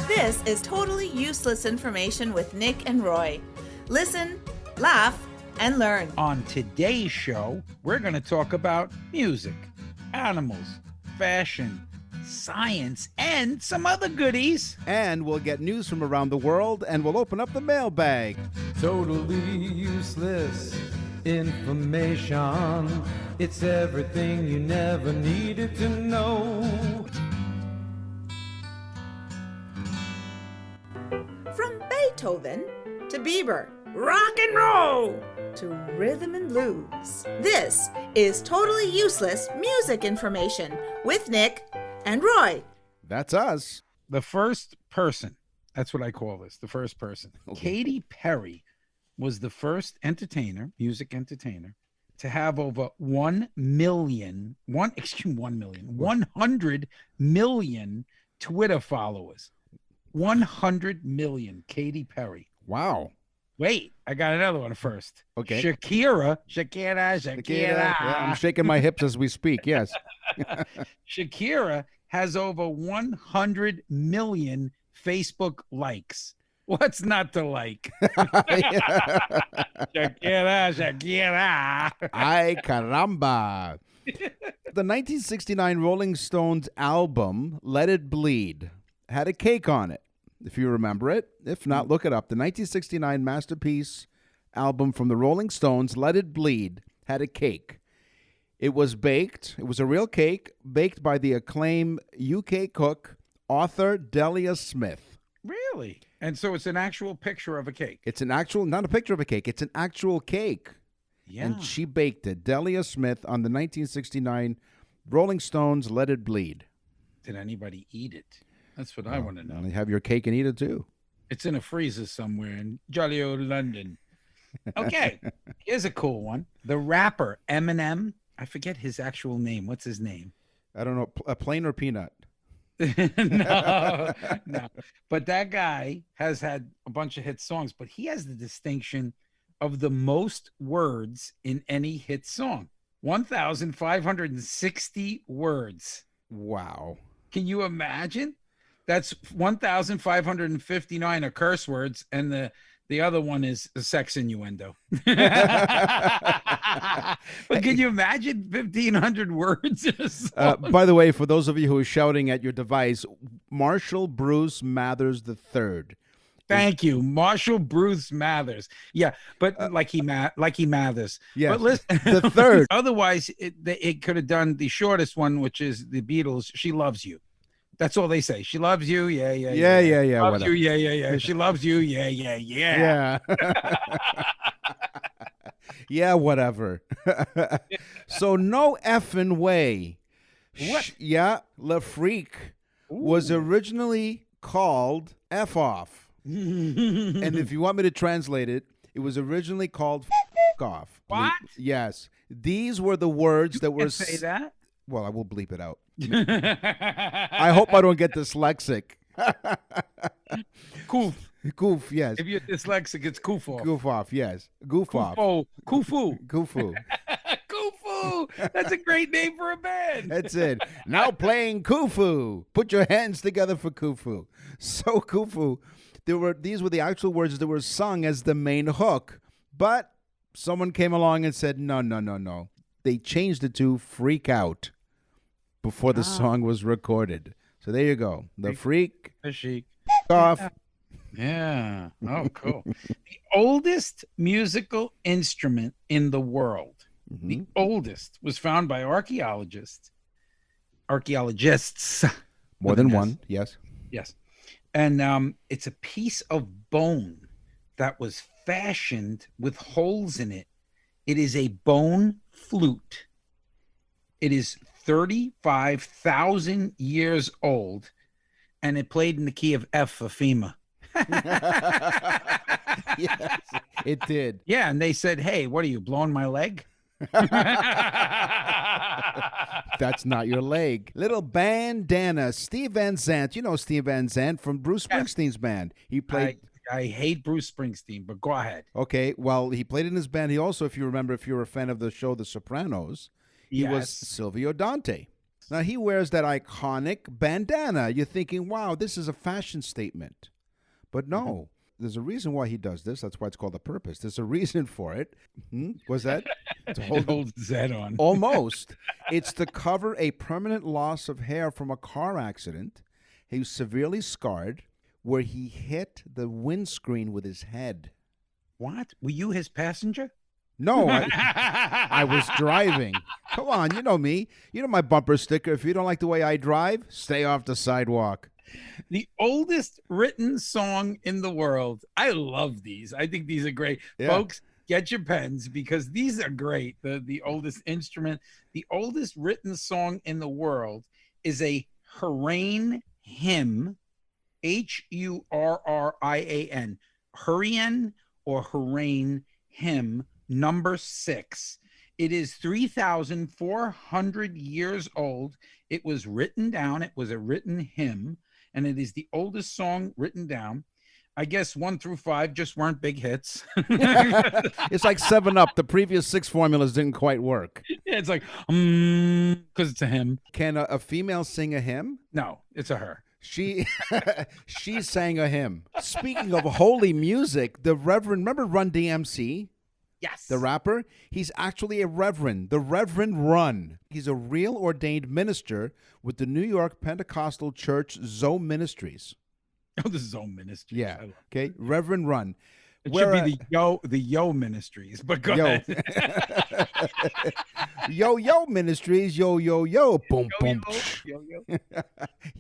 This is totally useless information with Nick and Roy. Listen, laugh, and learn. On today's show, we're going to talk about music, animals, fashion, science, and some other goodies. And we'll get news from around the world, and we'll open up the mailbag. Totally useless information. It's everything you never needed to know. From Beethoven to Bieber, rock and roll to rhythm and blues. This is totally useless music information with Nick and Roy. That's us. The first person, that's what I call this, the first person. Okay. Katy Perry was the first music entertainer, to have over 100 million Twitter followers. 100 million, Katy Perry. Wow. Wait, I got another one first. Okay. Shakira. Yeah, I'm shaking my hips as we speak, yes. Shakira has over 100 million Facebook likes. What's not to like? Shakira. Ay, caramba. The 1969 Rolling Stones album, Let It Bleed, had a cake on it, if you remember it. If not, look it up. The 1969 masterpiece album from the Rolling Stones, Let It Bleed, had a cake. It was baked. It was a real cake, baked by the acclaimed UK cook, author Delia Smith. Really? And so it's an actual picture of a cake. It's an actual, not a picture of a cake. It's an actual cake. Yeah. And she baked it. Delia Smith on the 1969 Rolling Stones, Let It Bleed. Did anybody eat it? That's what I want to know. And have your cake and eat it too. It's in a freezer somewhere in jolly old London. Okay, here's a cool one. The rapper Eminem, I forget his actual name. What's his name? I don't know, a plain or peanut? No. But that guy has had a bunch of hit songs, but he has the distinction of the most words in any hit song. 1,560 words. Wow. Can you imagine? That's 1,559 are curse words, and the other one is a sex innuendo. But can you imagine 1,500 words in a song? By the way, for those of you who are shouting at your device, Marshall Bruce Mathers III. Thank you, Marshall Bruce Mathers. Yeah, but like he Mathers. Yes, but listen, the third. Otherwise, it could have done the shortest one, which is the Beatles. She loves you. That's all they say. She loves you. Yeah. Loves whatever. you. Yeah. She loves you. Yeah. Yeah. Yeah, whatever. So no effing way. What? Le Freak was originally called F off. And if you want me to translate it, it was originally called F off. What? Yes. These were the words that were... Say that? Well, I will bleep it out. I hope I don't get dyslexic. Koof. Goof, yes. If you're dyslexic, it's koof off. Goof off, yes. Goof off. Kufu. Goofu. Kufu. That's a great name for a band. That's it. Now playing Kufu. Put your hands together for Kufu. So Kufu, these were the actual words that were sung as the main hook. But someone came along and said, no. They changed it to Freak Out before the song was recorded. So there you go. The Freak off. Yeah. Oh, cool. The oldest musical instrument in the world, the oldest, was found by archaeologists. More than one, yes. Yes. And it's a piece of bone that was fashioned with holes in it. It is a bone flute. It is 35,000 years old, and it played in the key of F for FEMA. Yes, it did. Yeah, and they said, hey, what are you, blowing my leg? That's not your leg. Little bandana. Steve Van Zandt. You know Steve Van Zandt from Bruce Springsteen's band. He played... I hate Bruce Springsteen, but go ahead. Okay, well, he played in his band. He also, if you remember, if you're a fan of the show The Sopranos, he was Silvio Dante. Now, he wears that iconic bandana. You're thinking, wow, this is a fashion statement. But no, there's a reason why he does this. That's why it's called a purpose. There's a reason for it. Was that? To It holds his head on. Almost. It's to cover a permanent loss of hair from a car accident. He was severely scarred where he hit the windscreen with his head. What? Were you his passenger? No, I was driving. Come on, you know me. You know my bumper sticker. If you don't like the way I drive, stay off the sidewalk. The oldest written song in the world. I love these. I think these are great. Yeah. Folks, get your pens because these are great. The oldest instrument, the oldest written song in the world is a Hurrian hymn, Hurrian, Hurrian or Hurrian hymn, number 6. It is 3,400 years old. It was written down. It was a written hymn, and it is the oldest song written down. I guess 1 through 5 just weren't big hits. It's like 7-Up. The previous 6 formulas didn't quite work. Yeah, it's like, because it's a hymn. Can a female sing a hymn? No, it's a her. She sang a hymn. Speaking of holy music, the Reverend, remember Run DMC? Yes. The rapper? He's actually a reverend, the Reverend Run. He's a real ordained minister with the New York Pentecostal Church Zoe Ministries. Oh, the Zone Ministries. Yeah. I love Okay. Reverend Run. it. It should be the Yo Ministries, but go ahead. Yo Ministries. Yo. Boom, boom. Yo.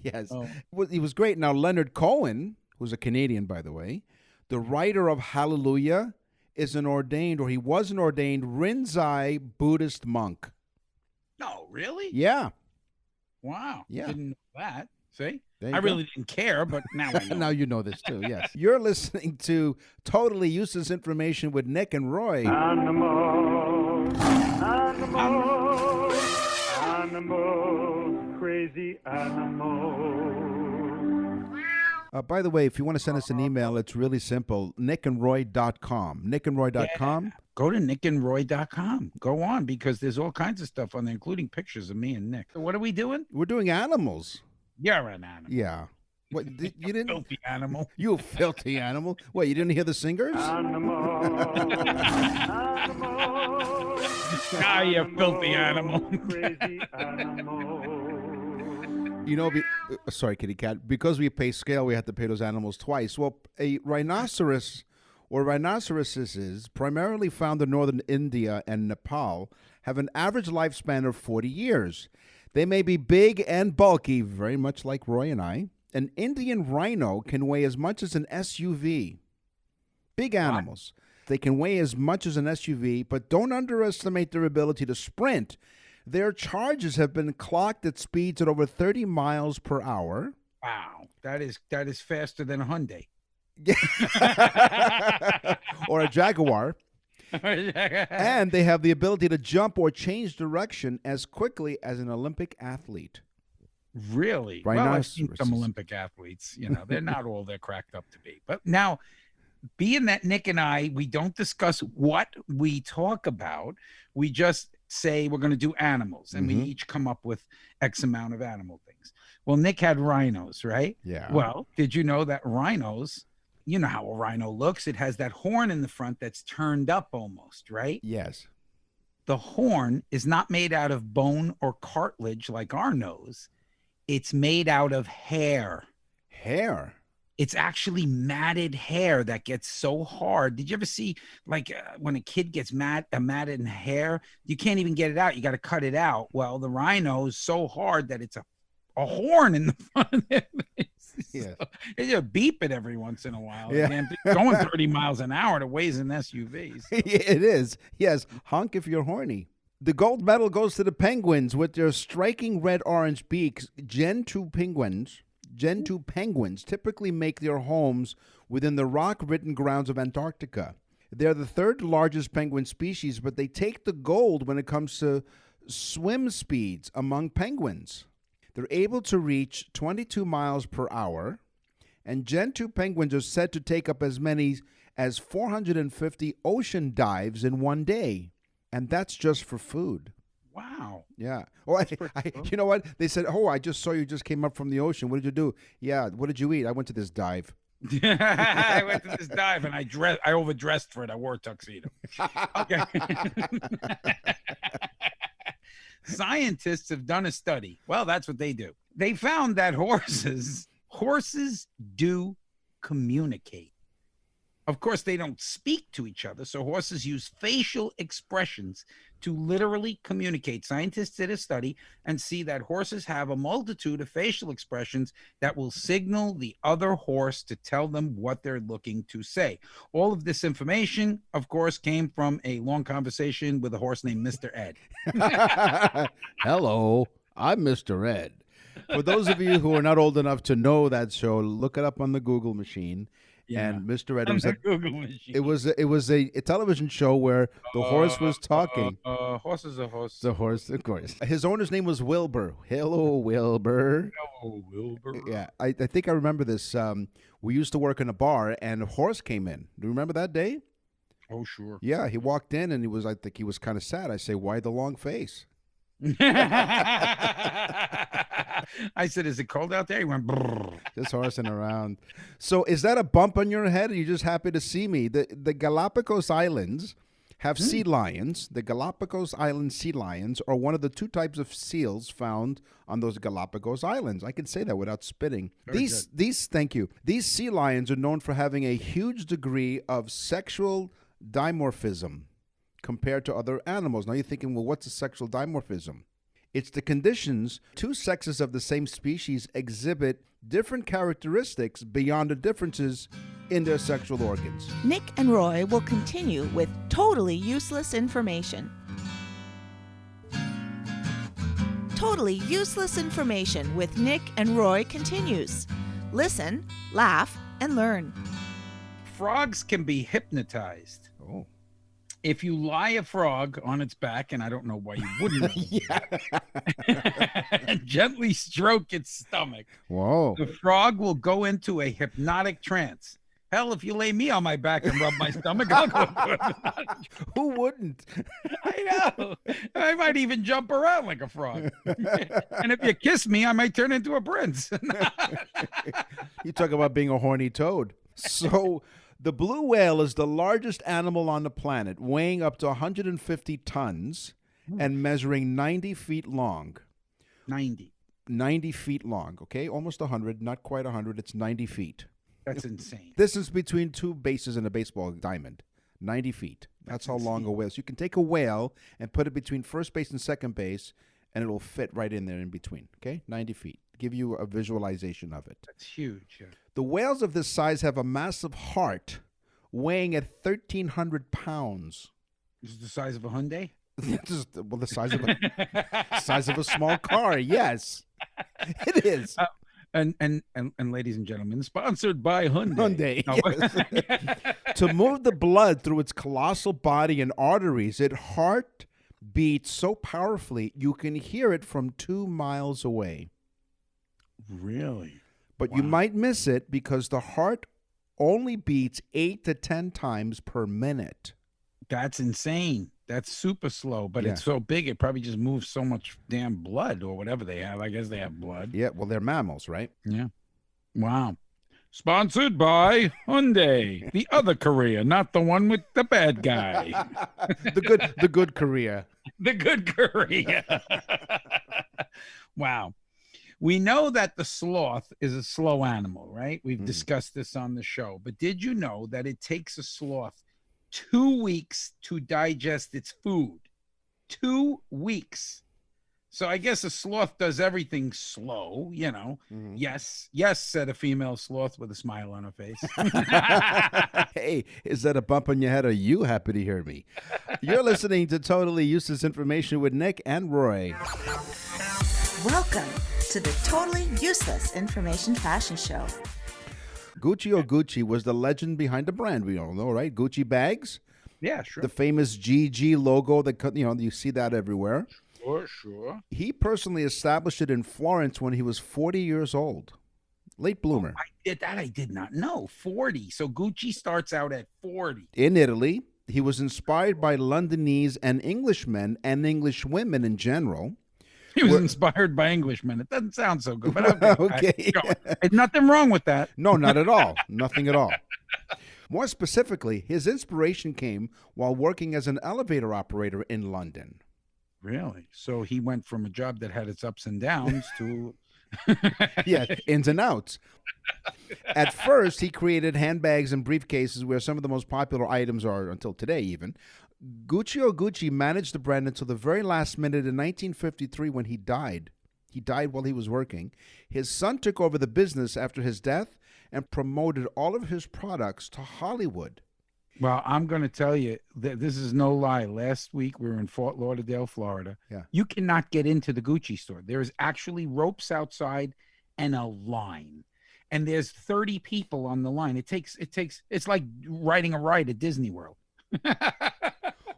Yes. Oh. He was great. Now, Leonard Cohen, who's a Canadian, by the way, the writer of Hallelujah, is an ordained, or he was an ordained Rinzai Buddhist monk. No, really? Yeah. Wow. Yeah. Didn't know that. See? There you I go. really didn't care, but now I know. Now you know this too, yes. You're listening to Totally Useless Information with Nick and Roy. Animals, crazy animals. By the way, if you want to send us an email, it's really simple. nickandroy.com. nickandroy.com. Go to nickandroy.com. Go on, because there's all kinds of stuff on there, including pictures of me and Nick. So what are we doing? We're doing animals. You're an animal. Yeah. What, you didn't? Filthy animal. You filthy animal. What, you didn't hear the singers? Ah, you filthy animal. Crazy animals. You know, sorry, kitty cat. Because we pay scale, we have to pay those animals twice. Well, a rhinoceros or rhinoceroses, primarily found in northern India and Nepal, have an average lifespan of 40 years. They may be big and bulky, very much like Roy and I. An Indian rhino can weigh as much as an SUV. Big animals. They can weigh as much as an SUV, but don't underestimate their ability to sprint. Their charges have been clocked at speeds at over 30 miles per hour. Wow. That is faster than a Hyundai. Or a Jaguar. And they have the ability to jump or change direction as quickly as an Olympic athlete. Really? Well, I've seen Rhinoceroses. some Olympic athletes. You know, they're not all they're cracked up to be. But now, being that Nick and I, we don't discuss what we talk about. We just say we're going to do animals, and we each come up with X amount of animal things. Well, Nick had rhinos, right? Yeah. Well, did you know that rhinos, you know how a rhino looks? It has that horn in the front that's turned up almost, right? Yes. The horn is not made out of bone or cartilage like our nose. It's made out of hair. Hair. It's actually matted hair that gets so hard. Did you ever see, like, when a kid gets matted in hair, you can't even get it out. You got to cut it out. Well, the rhino is so hard that it's a horn in the front of it. Yeah. So, it just beep it every once in a while. Yeah. Again, going 30 miles an hour to weighs an SUV. So. It is. Yes. Honk if you're horny. The gold medal goes to the penguins with their striking red-orange beaks. Gen 2 penguins typically make their homes within the rock-ridden grounds of Antarctica. They're the third largest penguin species, but they take the gold when it comes to swim speeds among penguins. They're able to reach 22 miles per hour, and Gen 2 penguins are said to take up as many as 450 ocean dives in one day, and that's just for food. Wow. Yeah. Oh, pretty cool. you know what? They said, "Oh, I just saw you just came up from the ocean. What did you do?" Yeah. What did you eat? I went to this dive. I went to this dive and I overdressed for it. I wore a tuxedo. Okay. Scientists have done a study. Well, that's what they do. They found that horses do communicate. Of course, they don't speak to each other, so horses use facial expressions to literally communicate. Scientists did a study and see that horses have a multitude of facial expressions that will signal the other horse to tell them what they're looking to say. All of this information, of course, came from a long conversation with a horse named Mr. Ed. Hello, I'm Mr. Ed. For those of you who are not old enough to know that show, look it up on the Google machine. Yeah. And Mr. Ed On was the a, Google machine. it was a television show where the horse was talking. Horse is a horse. The horse, of course. His owner's name was Wilbur. Hello, Wilbur. Hello, Wilbur. Yeah, I think I remember this. We used to work in a bar, and a horse came in. Do you remember that day? Oh, sure. Yeah, he walked in, and I think he was kind of sad. I say, "Why the long face?" I said, "Is it cold out there?" He went, brrr. Just horsing around. So, is that a bump on your head? Or are you just happy to see me? The Galapagos Islands have sea lions. The Galapagos Island sea lions are one of the two types of seals found on those Galapagos Islands. I can say that without spitting. Thank you. These sea lions are known for having a huge degree of sexual dimorphism compared to other animals. Now you're thinking, well, what's a sexual dimorphism? It's the conditions two sexes of the same species exhibit different characteristics beyond the differences in their sexual organs. Nick and Roy will continue with totally useless information. Totally useless information with Nick and Roy continues. Listen, laugh, and learn. Frogs can be hypnotized. Oh. If you lie a frog on its back, and I don't know why you wouldn't, and gently stroke its stomach, Whoa. the frog will go into a hypnotic trance. Hell, if you lay me on my back and rub my stomach, I'll go into a hypnotic. Who wouldn't? I know. I might even jump around like a frog. And if you kiss me, I might turn into a prince. You talk about being a horny toad. So the blue whale is the largest animal on the planet, weighing up to 150 tons and measuring 90 feet long. 90 feet long, okay? Almost 100, not quite 100. It's 90 feet. That's insane. Distance between two bases in a baseball diamond. 90 feet. That's how long a whale is. You can take a whale and put it between first base and second base, and it'll fit right in there in between, okay? 90 feet. Give you a visualization of it. That's huge. Yeah. The whales of this size have a massive heart weighing at 1,300 pounds. This is the size of a Hyundai? Well, the size of a small car, yes. It is. And ladies and gentlemen, sponsored by Hyundai. Yes. To move the blood through its colossal body and arteries, its heart beats so powerfully you can hear it from 2 miles away. Really? But you might miss it because the heart only beats 8 to 10 times per minute. That's insane. That's super slow, but it's so big it probably just moves so much damn blood or whatever they have. I guess they have blood. Yeah, well, they're mammals, right? Yeah. Wow. Sponsored by Hyundai, the other Korea, not the one with the bad guy. the good Korea. The good Korea. Wow. We know that the sloth is a slow animal, right? We've discussed this on the show. But did you know that it takes a sloth 2 weeks to digest its food? 2 weeks. So I guess a sloth does everything slow, you know. Yes, said a female sloth with a smile on her face. Hey, is that a bump on your head? Are you happy to hear me? You're listening to Totally Useless Information with Nick and Roy. Welcome to the Totally Useless Information Fashion Show. Gucci was the legend behind the brand. We all know, right? Gucci bags. Yeah, sure. The famous GG logo that you see that everywhere. Sure. He personally established it in Florence when he was 40 years old. Late bloomer. I did not know. 40. So Gucci starts out at 40. In Italy. he was inspired by Londonese and Englishmen and English women in general. He was inspired by Englishmen. It doesn't sound so good, but okay. Okay. There's nothing wrong with that. No, not at all. Nothing at all. More specifically, his inspiration came while working as an elevator operator in London. Really? So he went from a job that had its ups and downs to... Yeah, ins and outs. At first, he created handbags and briefcases where some of the most popular items are until today even. Gucci managed the brand until the very last minute in 1953 when he died. He died while he was working. His son took over the business after his death and promoted all of his products to Hollywood. Well, I'm going to tell you that this is no lie. Last week, we were in Fort Lauderdale, Florida. Yeah. You cannot get into the Gucci store. There is actually ropes outside and a line. And there's 30 people on the line. It's like riding a ride at Disney World.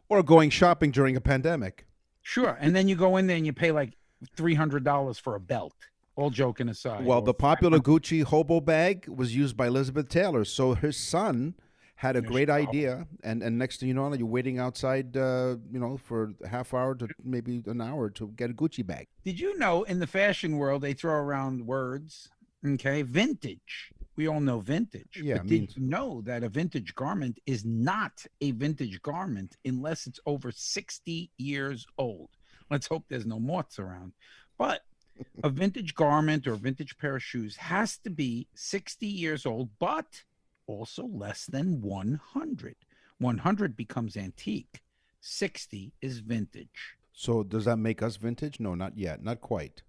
Or going shopping during a pandemic. Sure. And then you go in there and you pay like $300 for a belt. All joking aside. Well, the popular Gucci hobo bag was used by Elizabeth Taylor. So her son had a great idea. And next thing you know, you're waiting outside, for a half hour to maybe an hour to get a Gucci bag. Did you know in the fashion world, they throw around words, okay? Vintage. We all know vintage. Yeah, but did you know that a vintage garment is not a vintage garment unless it's over 60 years old? Let's hope there's no moths around. But a vintage garment or a vintage pair of shoes has to be 60 years old, but also less than 100. 100 becomes antique. 60 is vintage. So does that make us vintage? No, not yet. Not quite.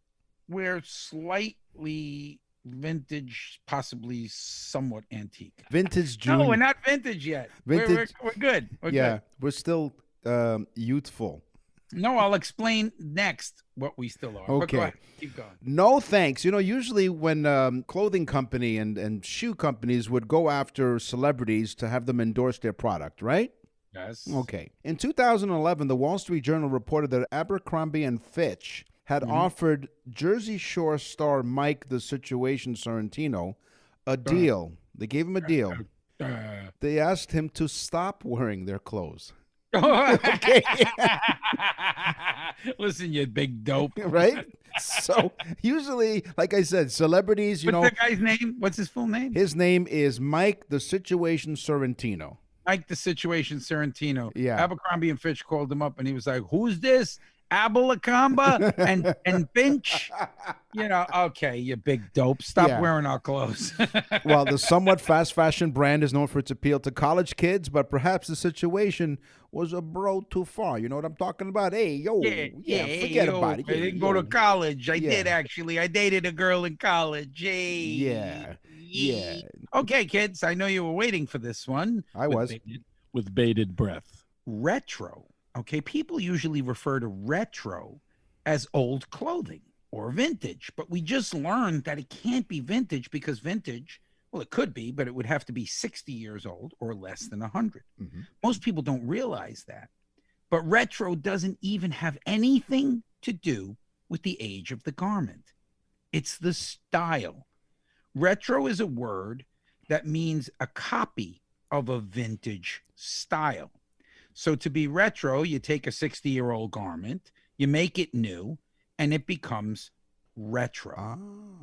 We're slightly vintage, possibly somewhat antique. Vintage junior. No, we're not vintage yet. Vintage. We're good. We're good. We're still youthful. No, I'll explain next what we still are. But go ahead. Keep going. No thanks. Usually when clothing company and shoe companies would go after celebrities to have them endorse their product, right? Yes. Okay. In 2011, the Wall Street Journal reported that Abercrombie & Fitch had offered Jersey Shore star Mike the Situation Sorrentino a deal. They gave him a deal. They asked him to stop wearing their clothes. Okay. Listen, you big dope. Right? So usually, like I said, celebrities, What's the guy's name? What's his full name? His name is Mike the Situation Sorrentino. Mike the Situation Sorrentino. Yeah. Abercrombie and Fitch called him up and he was like, who's this? Abalacamba and Finch? Okay, you big dope. Stop wearing our clothes. Well, the somewhat fast fashion brand is known for its appeal to college kids, but perhaps the situation was a bro too far. You know what I'm talking about? Hey, forget about it. I didn't go to college. I did, actually. I dated a girl in college. Hey. Yeah. Okay, kids, I know you were waiting for this one. I was. With bated breath. Retro. Okay, people usually refer to retro as old clothing or vintage, but we just learned that it can't be vintage because vintage, well, it could be, but it would have to be 60 years old or less than 100. Mm-hmm. Most people don't realize that. But retro doesn't even have anything to do with the age of the garment. It's the style. Retro is a word that means a copy of a vintage style. So to be retro, you take a 60-year-old garment, you make it new, and it becomes retro.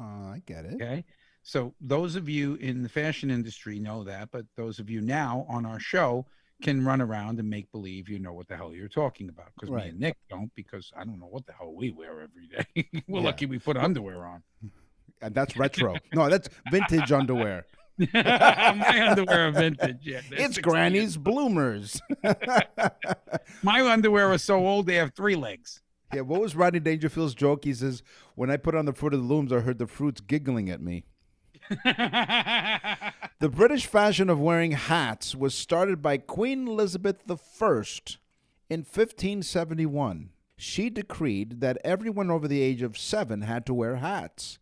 Ah, I get it. Okay. So those of you in the fashion industry know that, but those of you now on our show can run around and make believe you know what the hell you're talking about. Because me and Nick don't, because I don't know what the hell we wear every day. We're lucky we put underwear on. And that's retro. No, that's vintage underwear. My underwear are vintage. Yeah, it's Granny's bloomers. My underwear are so old they have 3 legs. Yeah, what was Rodney Dangerfield's joke? He says, when I put on the Fruit of the Looms, I heard the fruits giggling at me. The British fashion of wearing hats was started by Queen Elizabeth I in 1571. She decreed that everyone over the age of 7 had to wear hats.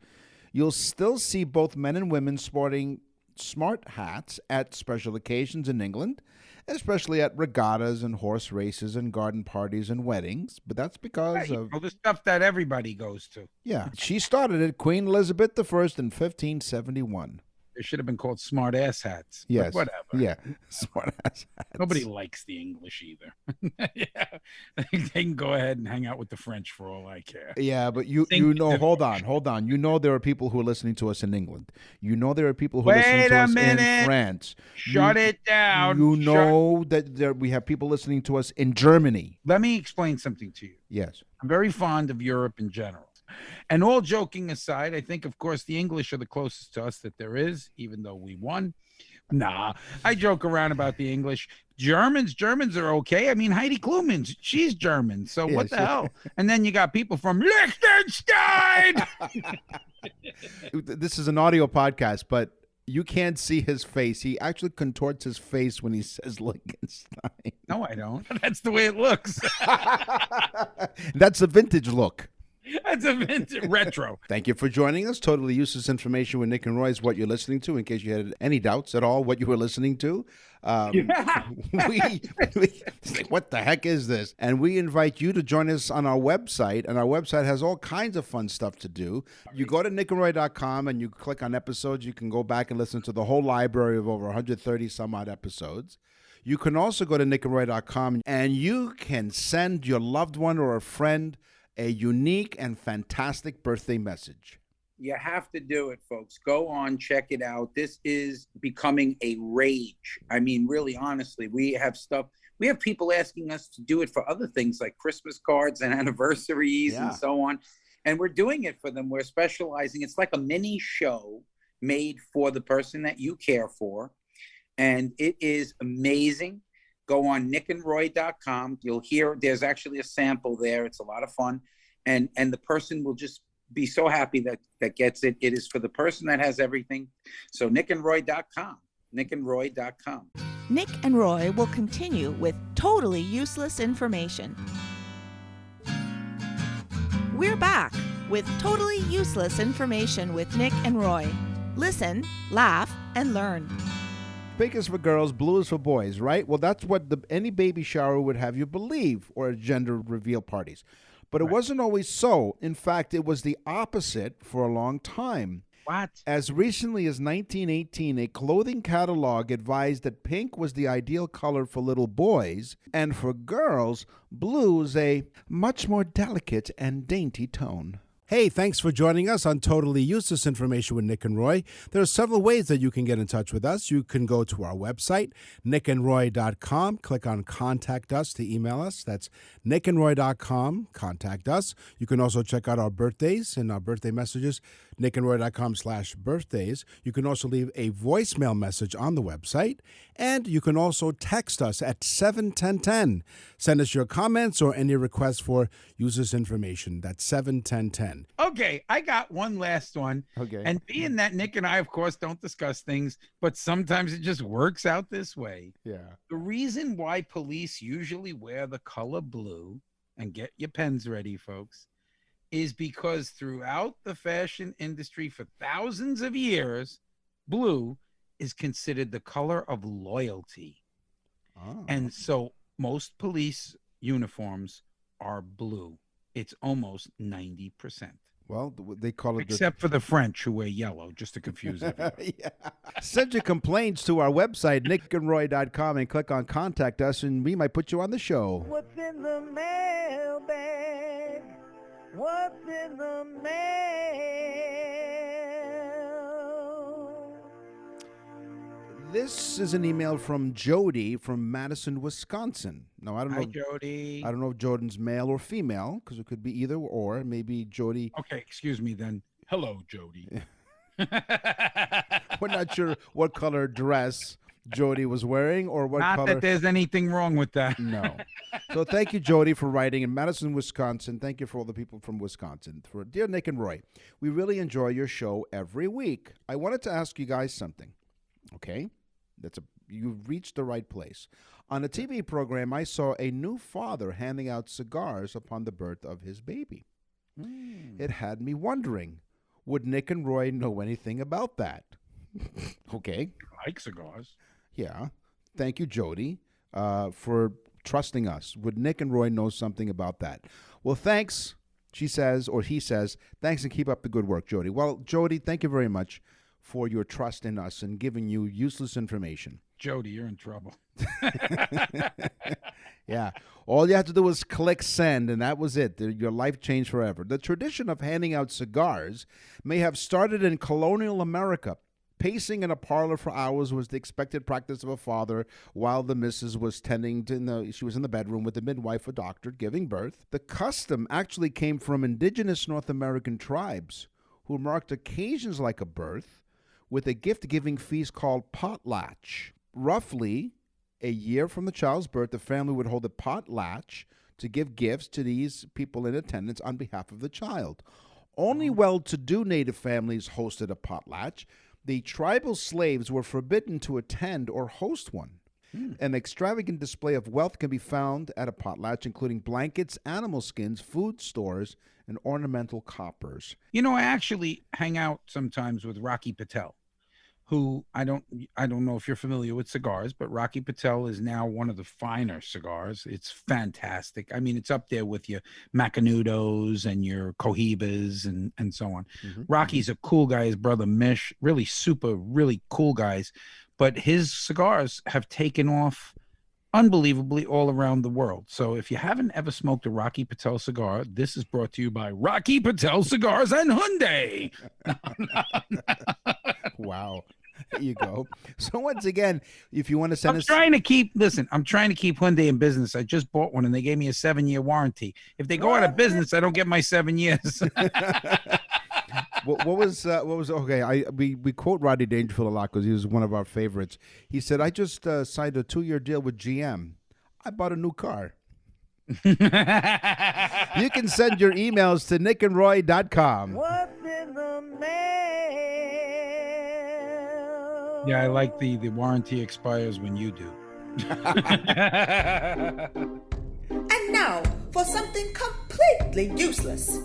You'll still see both men and women sporting smart hats at special occasions in England, especially at regattas and horse races and garden parties and weddings. But that's because of the stuff that everybody goes to. Yeah, she started it, Queen Elizabeth I in 1571. It should have been called smart ass hats. But Yes. whatever. Yeah. Smart ass hats. Nobody likes the English either. Yeah. They can go ahead and hang out with the French for all I care. Yeah, but you Think- know, hold on. You know there are people who are listening to us in England. You know there are people who are listening Wait to a us in minute. France. Shut it down. You Shut- know that we have people listening to us in Germany. Let me explain something to you. Yes. I'm very fond of Europe in general. And all joking aside, I think, of course, the English are the closest to us that there is, even though we won. Nah, I joke around about the English. Germans are okay. I mean, Heidi Klum, she's German. So what the hell? And then you got people from Liechtenstein. This is an audio podcast, but you can't see his face. He actually contorts his face when he says Liechtenstein. No, I don't. That's the way it looks. That's a vintage look. That's a vintage retro. Thank you for joining us. Totally useless information with Nick and Roy is what you're listening to, in case you had any doubts at all what you were listening to. It's like, what the heck is this? And we invite you to join us on our website, and our website has all kinds of fun stuff to do. You go to nickandroy.com and you click on episodes. You can go back and listen to the whole library of over 130 some odd episodes. You can also go to nickandroy.com and you can send your loved one or a friend a unique and fantastic birthday message. You have to do it, folks. Go on, check it out. This is becoming a rage. I mean, really, honestly, we have people asking us to do it for other things like Christmas cards and anniversaries and so on. And we're doing it for them. We're specializing. It's like a mini show made for the person that you care for. And it is amazing. Go on nickandroy.com. You'll hear there's actually a sample there. It's a lot of fun. And the person will just be so happy that gets it. It is for the person that has everything. So nickandroy.com. nickandroy.com. Nick and Roy will continue with totally useless information. We're back with totally useless information with Nick and Roy. Listen, laugh, and learn. Pink is for girls, blue is for boys, right? Well, that's what any baby shower would have you believe, or gender reveal parties. But it wasn't always so. In fact, it was the opposite for a long time. What? As recently as 1918, a clothing catalog advised that pink was the ideal color for little boys, and for girls, blue is a much more delicate and dainty tone. Hey, thanks for joining us on Totally Useless Information with Nick and Roy. There are several ways that you can get in touch with us. You can go to our website, nickandroy.com, click on Contact Us to email us. That's nickandroy.com, contact us. You can also check out our birthdays and our birthday messages, nickandroy.com/birthdays. You can also leave a voicemail message on the website, and you can also text us at 71010. Send us your comments or any requests for useless information. That's 71010. Okay, I got one last one. Okay. And being that Nick and I, of course, don't discuss things, but sometimes it just works out this way. Yeah. The reason why police usually wear the color blue, and get your pens ready, folks, is because throughout the fashion industry for thousands of years, blue is considered the color of loyalty. Oh. And so most police uniforms are blue. It's almost 90%. Well, they call it Except for the French who wear yellow, just to confuse everybody. yeah. Send your complaints to our website, nickandroy.com, and click on Contact Us, and we might put you on the show. What's in the mailbag? What's in the mail? This is an email from Jody from Madison, Wisconsin. Now, I don't Hi, know. Jody. I don't know if Jordan's male or female, because it could be either or. Maybe Jody. Okay, excuse me then. Hello, Jody. We're not sure what color dress Jody was wearing or what Not color. that there's anything wrong with that. No. So thank you, Jody, for writing in Madison, Wisconsin. Thank you for all the people from Wisconsin. For dear Nick and Roy, we really enjoy your show every week. I wanted to ask you guys something. Okay? You've reached the right place. On a TV program, I saw a new father handing out cigars upon the birth of his baby. It had me wondering, would Nick and Roy know anything about that? Okay. I like cigars. Yeah. Thank you, Jody, for trusting us. Would Nick and Roy know something about that? Well, thanks, she says, or he says, thanks and keep up the good work, Jody. Well, Jody, thank you very much for your trust in us and giving you useless information. Jody, you're in trouble. Yeah. All you have to do is click send, and that was it. Your life changed forever. The tradition of handing out cigars may have started in colonial America. Pacing in a parlor for hours was the expected practice of a father while the missus was she was in the bedroom with the midwife or doctor giving birth. The custom actually came from indigenous North American tribes who marked occasions like a birth with a gift-giving feast called potlatch. Roughly a year from the child's birth, the family would hold a potlatch to give gifts to these people in attendance on behalf of the child. Only well-to-do native families hosted a potlatch. The tribal slaves were forbidden to attend or host one. An extravagant display of wealth can be found at a potlatch, including blankets, animal skins, food stores, and ornamental coppers. You know, I actually hang out sometimes with Rocky Patel, who I don't know if you're familiar with cigars, but Rocky Patel is now one of the finer cigars. It's fantastic. I mean, it's up there with your Macanudos and your Cohibas and so on. Rocky's a cool guy. His brother Mish, really cool guys. But his cigars have taken off unbelievably all around the world. So if you haven't ever smoked a Rocky Patel cigar, this is brought to you by Rocky Patel Cigars and Hyundai. Wow. There you go. So once again, if you want to send I'm trying to keep Hyundai in business. I just bought one and they gave me a 7-year warranty. If they go out of business, I don't get my 7 years. What was okay? We quote Rodney Dangerfield a lot because he was one of our favorites. He said, "I just signed a 2-year deal with GM. I bought a new car." You can send your emails to nickandroy.com. What's in the mail? Yeah, I like the warranty expires when you do. And now for something completely useless.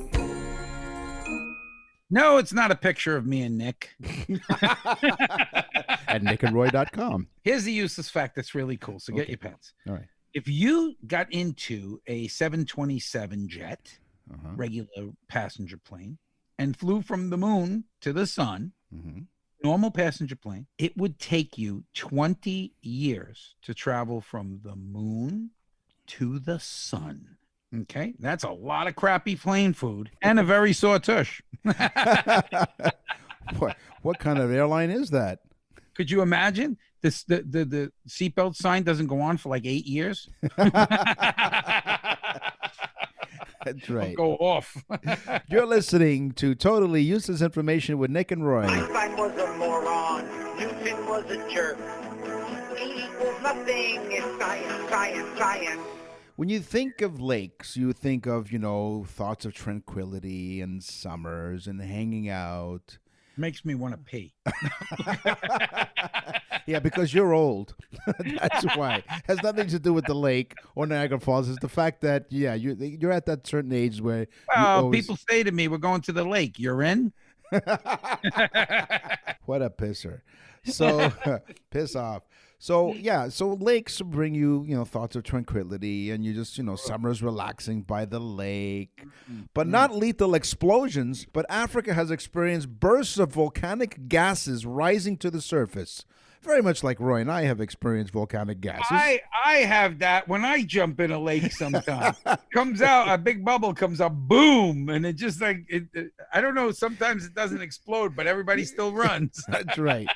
No, it's not a picture of me and Nick. At nickandroy.com. Here's the useless fact that's really cool. So get your pens. All right. If you got into a 727 jet, regular passenger plane, and flew from the moon to the sun, normal passenger plane, it would take you 20 years to travel from the moon to the sun. Okay, that's a lot of crappy plane food and a very sore tush. What kind of airline is that? Could you imagine? The seatbelt sign doesn't go on for like 8 years. That's right. Go off. You're listening to Totally Useless Information with Nick and Roy. Einstein was a moron. Newton was a jerk. E equals nothing. It's science, science, science. When you think of lakes, you think of, thoughts of tranquility and summers and hanging out. Makes me want to pee. Yeah, because you're old. That's why. Has nothing to do with the lake or Niagara Falls. It's the fact that, you're at that certain age where... people say to me, we're going to the lake. You're in? What a pisser. So, piss off. So lakes bring you, thoughts of tranquility, and you just, summer's relaxing by the lake, but not lethal explosions. But Africa has experienced bursts of volcanic gases rising to the surface. Very much like Roy and I have experienced volcanic gases. I have that when I jump in a lake sometimes. Comes out, a big bubble comes up, boom, and it just I don't know, sometimes it doesn't explode, but everybody still runs. That's right.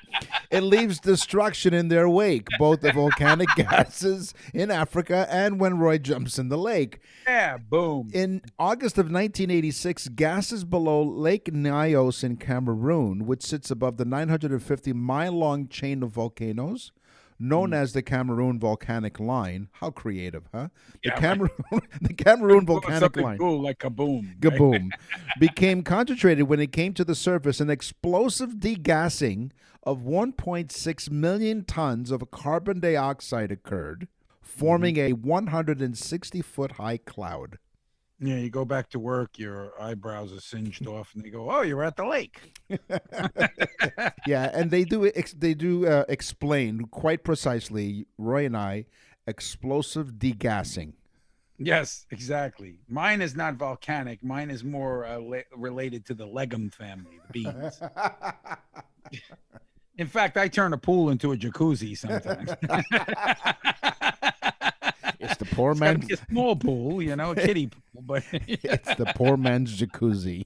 It leaves destruction in their wake, both the volcanic gases in Africa and when Roy jumps in the lake. Yeah, boom. In August of 1986, gases below Lake Nyos in Cameroon, which sits above the 950-mile-long chain of volcanoes, known as the Cameroon Volcanic Line. How creative, huh? The Cameroon Volcanic Line. Cool, like kaboom. Kaboom. Became concentrated when it came to the surface. An explosive degassing of 1.6 million tons of carbon dioxide occurred, forming a 160-foot high cloud. Yeah, you go back to work, your eyebrows are singed off, and they go, "Oh, you're at the lake." Yeah, and they do explain quite precisely, Roy and I, explosive degassing. Yes, exactly. Mine is not volcanic. Mine is more related to the legum family, the beans. In fact, I turn a pool into a jacuzzi sometimes. It's the poor It's gotta man's. be a small pool, a kiddie pool, but It's the poor man's jacuzzi.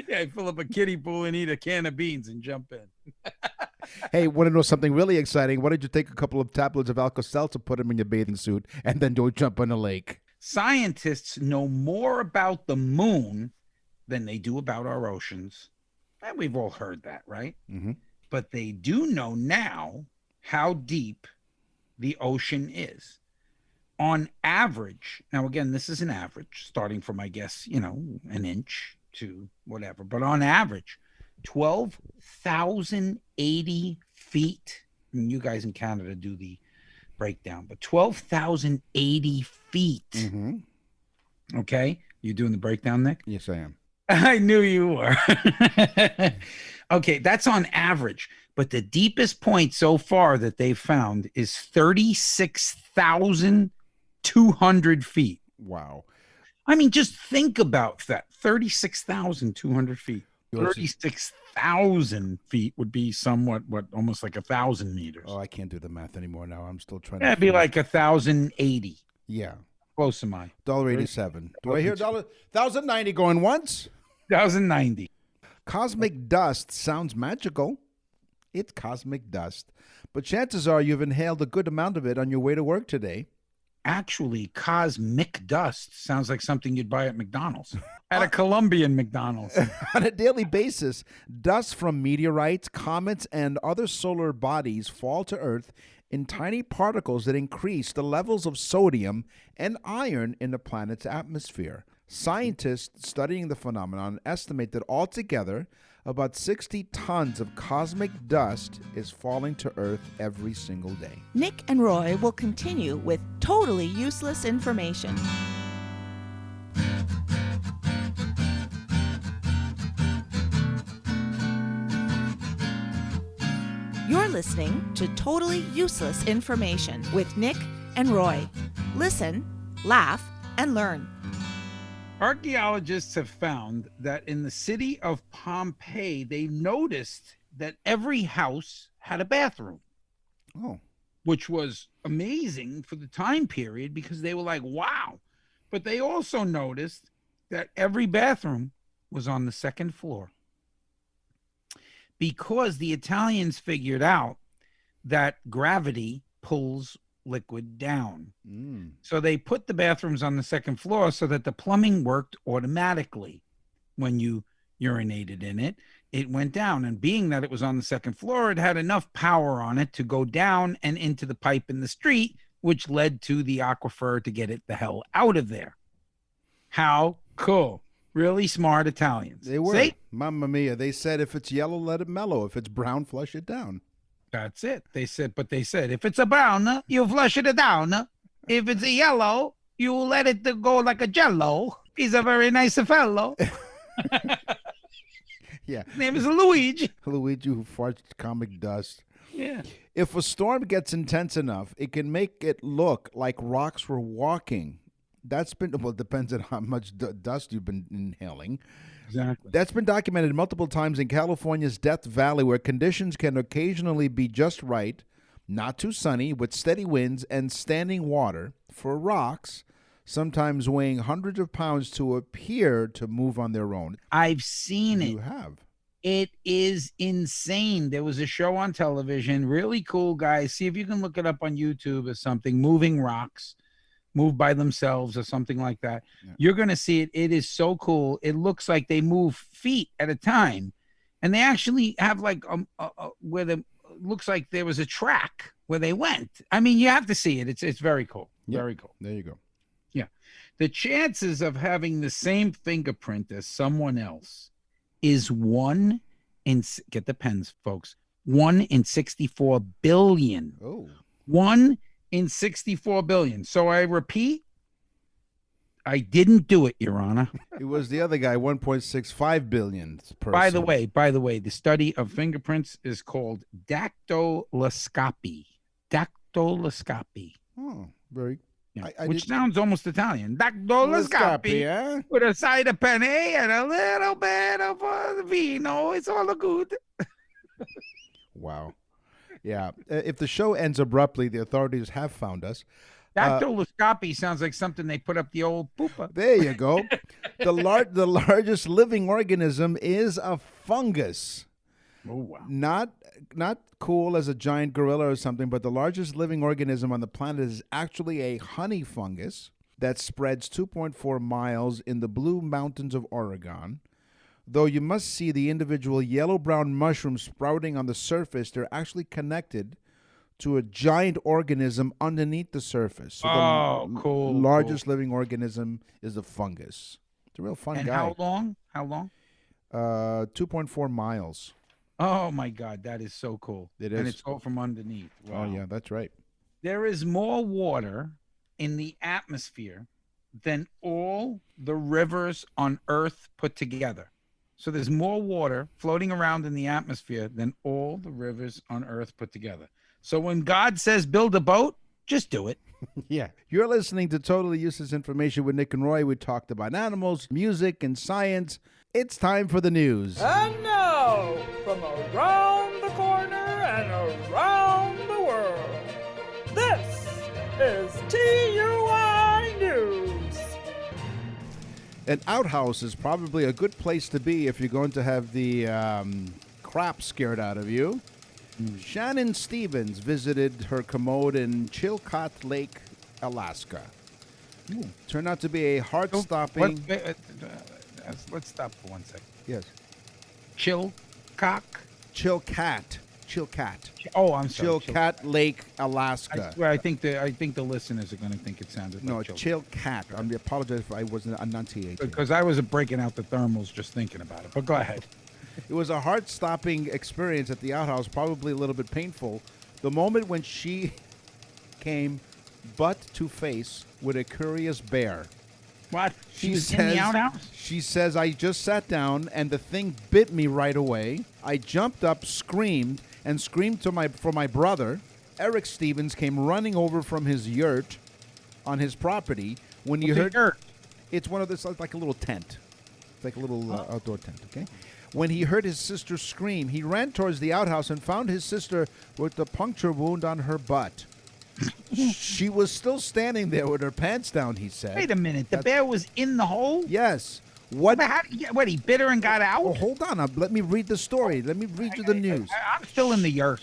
yeah, I fill up a kiddie pool and eat a can of beans and jump in. Hey, want to know something really exciting? Why don't you take a couple of tablets of Alka-Seltzer, put them in your bathing suit, and then go jump in the lake? Scientists know more about the moon than they do about our oceans. And we've all heard that, right? Mm-hmm. But they do know now how deep the ocean is. On average, now again, this is an average, starting from, I guess, an inch to whatever, but on average, 12,080 feet. And you guys in Canada do the breakdown, but 12,080 feet. Mm-hmm. Okay? You doing the breakdown, Nick? Yes, I am. I knew you were. Okay, that's on average. But the deepest point so far that they've found is 36,200 feet. Wow. I mean, just think about that. 36,200 feet. 36,000 feet would be somewhat, almost like 1,000 meters. Oh, I can't do the math anymore now. I'm still trying That'd be like 1,080. Yeah. Close am I? $1.87. Do I hear $1,090 going once? 1,090. Cosmic dust sounds magical. It's cosmic dust. But chances are you've inhaled a good amount of it on your way to work today. Actually, cosmic dust sounds like something you'd buy at McDonald's, at a Colombian McDonald's. On a daily basis, dust from meteorites, comets, and other solar bodies fall to Earth in tiny particles that increase the levels of sodium and iron in the planet's atmosphere. Scientists studying the phenomenon estimate that altogether, about 60 tons of cosmic dust is falling to Earth every single day. Nick and Roy will continue with totally useless information. You're listening to Totally Useless Information with Nick and Roy. Listen, laugh, and learn. Archaeologists have found that in the city of Pompeii, they noticed that every house had a bathroom. Oh. Which was amazing for the time period because they were like, wow. But they also noticed that every bathroom was on the second floor because the Italians figured out that gravity pulls liquid down. So they put the bathrooms on the second floor so that the plumbing worked automatically. When you urinated in it, it went down. And being that it was on the second floor, it had enough power on it to go down and into the pipe in the street, which led to the aquifer to get it the hell out of there. How cool. Really smart Italians. They were. See? Mamma mia. They said if it's yellow, let it mellow. If it's brown, flush it down. That's it. They said, if it's a brown, you flush it down. If it's a yellow, you let it go like a jello. He's a very nice fellow. Yeah. His name is Luigi. Luigi who farts comic dust. Yeah. If a storm gets intense enough, it can make it look like rocks were walking. That's been, well, it depends on how much dust you've been inhaling. Exactly. That's been documented multiple times in California's Death Valley, where conditions can occasionally be just right, not too sunny, with steady winds and standing water for rocks, sometimes weighing hundreds of pounds, to appear to move on their own. I've seen it. You have. It is insane. There was a show on television, really cool, guys. See if you can look it up on YouTube or something, moving rocks. Move by themselves or something like that. Yeah. You're going to see it. It is so cool. It looks like they move feet at a time. And they actually have like where the looks like there was a track where they went. I mean, you have to see it. It's very cool. Yep. Very cool. There you go. Yeah. The chances of having the same fingerprint as someone else is 1 in, get the pens, folks, 1 in 64 billion. Oh. 1 in 64 billion. So I repeat, I didn't do it, Your Honor. It was the other guy, 1.65 billion. By the way, the study of fingerprints is called dactyloscopy. Dactyloscopy. Oh, very. Yeah. Which sounds almost Italian. Dactyloscopy, yeah? With a side of penne and a little bit of vino. It's all good. Wow. Yeah. If the show ends abruptly, the authorities have found us. Dactyloscopy sounds like something they put up the old poopa. There you go. The largest living organism is a fungus. Oh, wow. Not cool as a giant gorilla or something, but the largest living organism on the planet is actually a honey fungus that spreads 2.4 miles in the Blue Mountains of Oregon. Though you must see the individual yellow-brown mushrooms sprouting on the surface, they're actually connected to a giant organism underneath the surface. So cool. Largest living organism is a fungus. It's a real fun and guy. how long? 2.4 miles. Oh, my God. That is so cool. It And is. it's all from underneath. Wow. Oh, yeah, that's right. There is more water in the atmosphere than all the rivers on Earth put together. So there's more water floating around in the atmosphere than all the rivers on Earth put together. So when God says build a boat, just do it. Yeah. You're listening to Totally Useless Information with Nick and Roy. We talked about animals, music, and science. It's time for the news. And now, from around the corner and around the world, this is TUI News. An outhouse is probably a good place to be if you're going to have the crap scared out of you. Shannon Stevens visited her commode in Chilkat Lake, Alaska. Turned out to be a heart-stopping... Let's stop for 1 second. Yes. Chilkat. Oh, I'm sorry. Chilkat Lake, Alaska. I swear, I think the listeners are going to think it sounded No, like Chilkat. I apologize if I wasn't enunciating. Because I was breaking out the thermals just thinking about it. But go ahead. It was a heart-stopping experience at the outhouse, probably a little bit painful. The moment when she came butt to face with a curious bear. What? She was in the outhouse? She says, I just sat down and the thing bit me right away. I jumped up, screamed for my brother. Eric Stevens came running over from his yurt on his property. When you heard, yurt? It's one of this, like a little tent. It's like a little outdoor tent, okay? When he heard his sister scream, he ran towards the outhouse and found his sister with a puncture wound on her butt. She was still standing there with her pants down, he said. Wait a minute. The bear was in the hole? Yes. What, he bit her and got out? Oh, hold on. Let me read the story. Let me read you the news. I'm still in the yurt.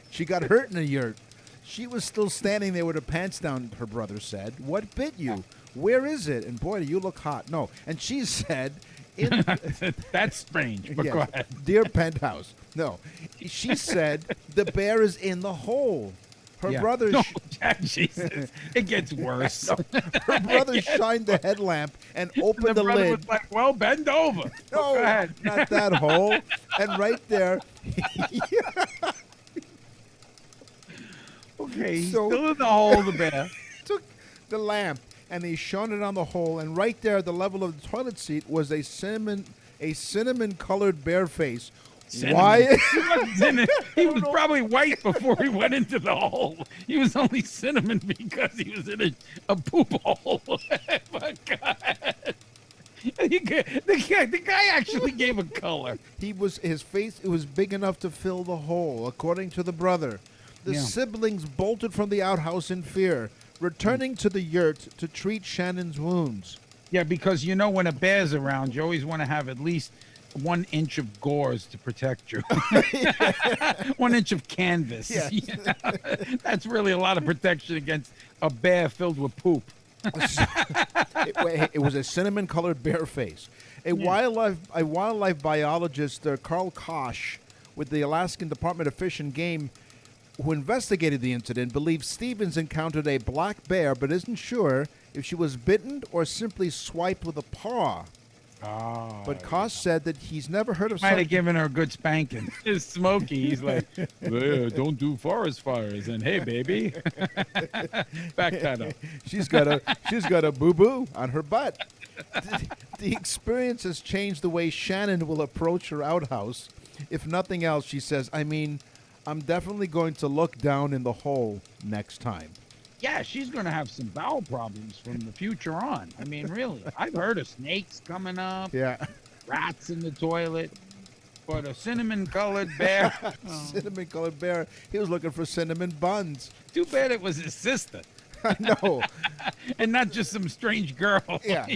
She got hurt in the yurt. She was still standing there with her pants down, her brother said. What bit you? Where is it? And boy, do you look hot. No. And she said... That's strange, but yes, go ahead. Dear Penthouse. No. She said the bear is in the hole. Her brother... No, Jesus. It gets worse. Her brother shined the headlamp and opened the lid. Was like, well, bend over. No, go ahead. Not that hole. And right there... Okay, he's still in the hole, the bear. Took the lamp and he shone it on the hole, and right there at the level of the toilet seat was a cinnamon-colored bear face. Cinnamon. Why? He was probably white before he went into the hole. He was only cinnamon because he was in a poop hole. My God. The guy actually gave a color. His face, it was big enough to fill the hole, according to the brother. The siblings bolted from the outhouse in fear, returning to the yurt to treat Shannon's wounds. Yeah, because when a bear's around, you always want to have at least 1 inch of gauze to protect you. 1 inch of canvas. Yes. That's really a lot of protection against a bear filled with poop. It was a cinnamon-colored bear face. A wildlife biologist, Carl Kosh, with the Alaskan Department of Fish and Game, who investigated the incident, believes Stevens encountered a black bear, but isn't sure if she was bitten or simply swiped with a paw. Oh, But Kosh said that he's never heard of might have given her a good spanking. It's Smokey. He's like, don't do forest fires. And hey, baby, back that up. She's got a boo-boo on her butt. The experience has changed the way Shannon will approach her outhouse. If nothing else, she says, I'm definitely going to look down in the hole next time. Yeah, she's going to have some bowel problems from the future on. I mean, really. I've heard of snakes coming up. Yeah. Rats in the toilet. for the cinnamon-colored bear. Cinnamon-colored bear. He was looking for cinnamon buns. Too bad it was his sister. I know. And not just some strange girl. Yeah.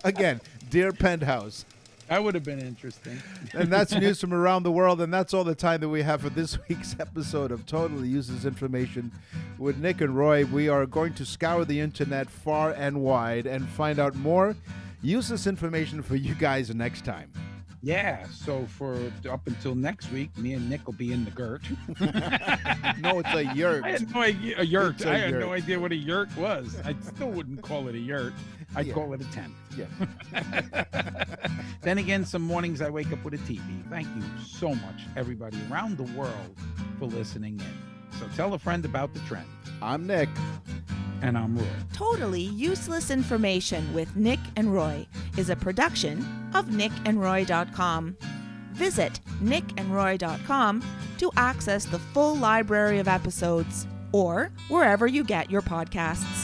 Again, Dear Penthouse. That would have been interesting. And that's news from around the world, and that's all the time that we have for this week's episode of Totally Useless Information with Nick and Roy. We are going to scour the internet far and wide and find out more useless information for you guys next time. Yeah, so for up until next week, me and Nick will be in the girt. No, it's a yurt. I had no idea. A yurt. It's a I had yurt. no idea what a yurt was. I still wouldn't call it a yurt. I'd Yeah. call it a tent. Yeah. Then again, some mornings I wake up with a TV. Thank you so much, everybody around the world, for listening in. So tell a friend about the trend. I'm Nick. And I'm Roy. Totally Useless Information with Nick and Roy is a production of nickandroy.com. Visit nickandroy.com to access the full library of episodes or wherever you get your podcasts.